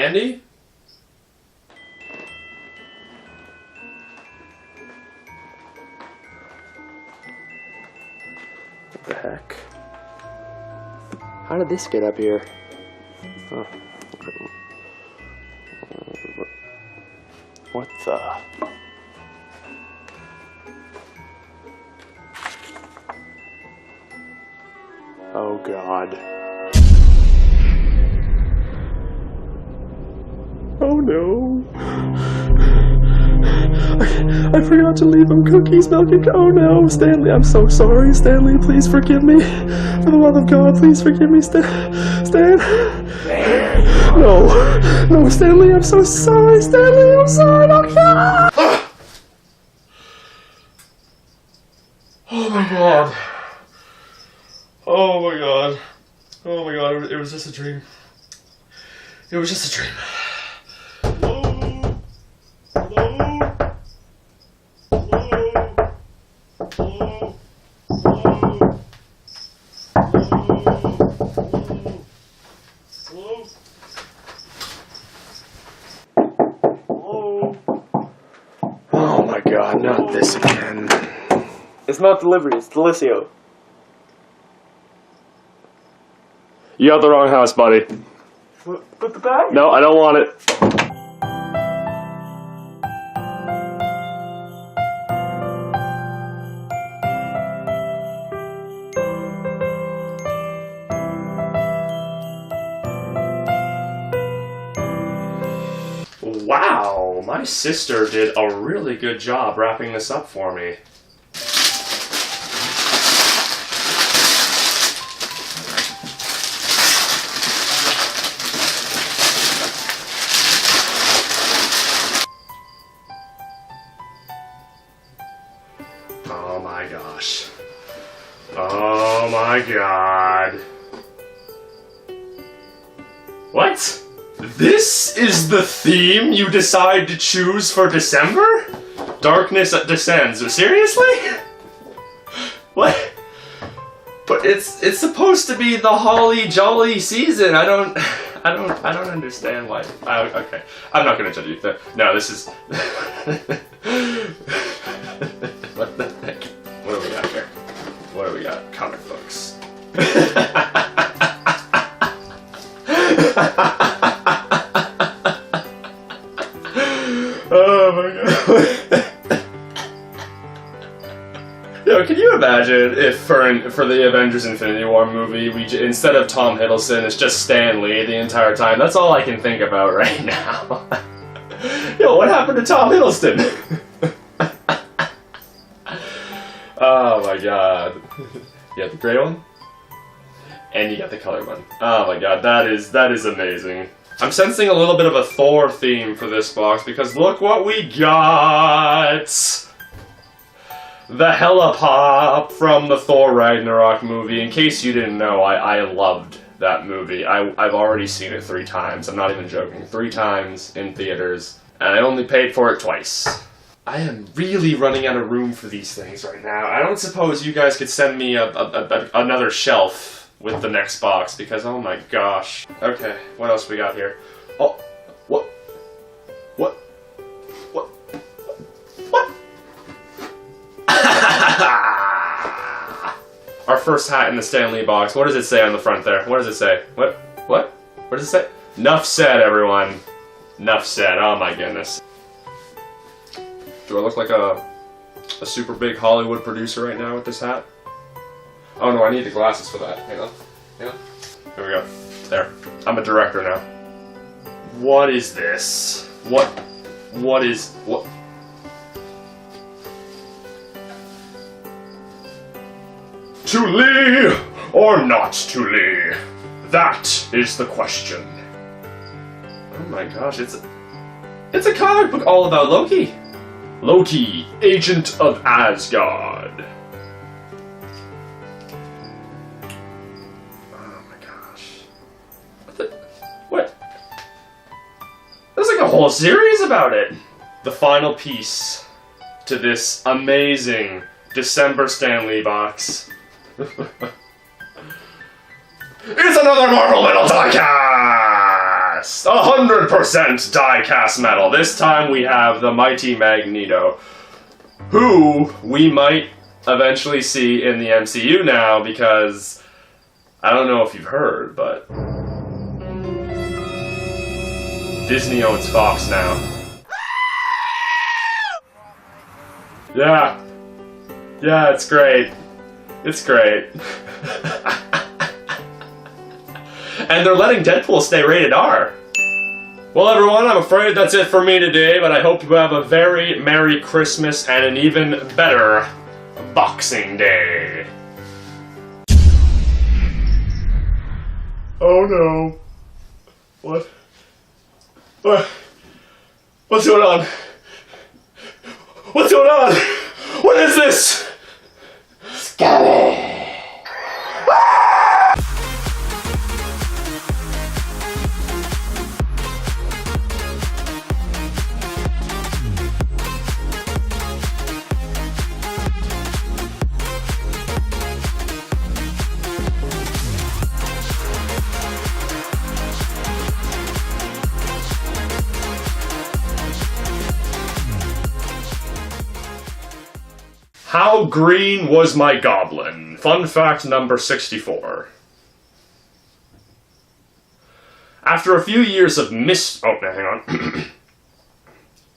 candy? What the heck? How did this get up here? Oh. What the? Oh God. Oh no. I forgot to leave him cookies, milk, and oh no, Stanley, I'm so sorry. Stanley, please forgive me. For the love of God, please forgive me, Stan. No, Stanley, I'm so sorry. Stanley, I'm sorry. Oh God. Oh my God. Oh my God. Oh my God, it was just a dream. It was just a dream. Oh my God, not this again. It's not delivery, it's Delicio. You got the wrong house, buddy. Put the bag? No, I don't want it. Wow, my sister did a really good job wrapping this up for me. Oh my gosh. Oh my God. What? This is the theme you decide to choose for December? Darkness Descends. Seriously? What? But it's supposed to be the holly jolly season. I don't understand why. Okay, I'm not gonna judge you. No, this is. What the heck? What do we got here? What do we got? Comic books. Oh my God. Yo, can you imagine if for the Avengers Infinity War movie, instead of Tom Hiddleston, it's just Stan Lee the entire time? That's all I can think about right now. Yo, what happened to Tom Hiddleston? Oh my God. You got the gray one? And you got the color one. Oh my God, that is amazing. I'm sensing a little bit of a Thor theme for this box because look what we got! The Hella Pop from the Thor Ragnarok movie. In case you didn't know, I loved that movie. I've already seen it 3 times. I'm not even joking. 3 times in theaters. And I only paid for it twice. I am really running out of room for these things right now. I don't suppose you guys could send me another shelf with the next box, because oh my gosh. Okay, what else we got here? Oh, what? Our first hat in the Stan Lee box. What does it say on the front there? What does it say? What? What does it say? Nuff said, everyone. Nuff said. Oh my goodness. Do I look like a super big Hollywood producer right now with this hat? Oh no, I need the glasses for that. Hang on. Hang on. Here we go. There. I'm a director now. What is this? What? To Lee or not to Lee? That is the question. Oh my gosh, it's a comic book all about Loki. Loki, Agent of Asgard. Oh my gosh. What? There's like a whole series about it. The final piece to this amazing December Stan Lee box. It's another Marvel Metal Podcast! Yes, 100% die-cast metal. This time we have the mighty Magneto, who we might eventually see in the MCU now, because I don't know if you've heard, but Disney owns Fox now. Yeah, it's great. It's great. And they're letting Deadpool stay rated R. Well, everyone, I'm afraid that's it for me today, but I hope you have a very Merry Christmas and an even better Boxing Day. Oh no. What? What's going on? What's going on? What is this? Scabby! How green was my goblin? Fun fact number 64. After a few years of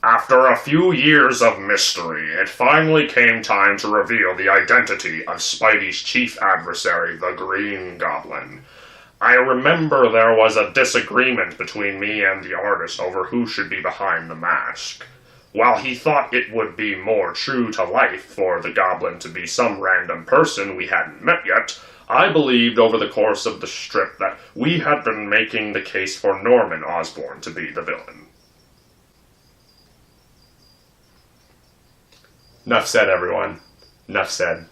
After a few years of mystery, it finally came time to reveal the identity of Spidey's chief adversary, the Green Goblin. I remember there was a disagreement between me and the artist over who should be behind the mask. While he thought it would be more true to life for the Goblin to be some random person we hadn't met yet, I believed over the course of the strip that we had been making the case for Norman Osborn to be the villain. Enough said, everyone. Enough said.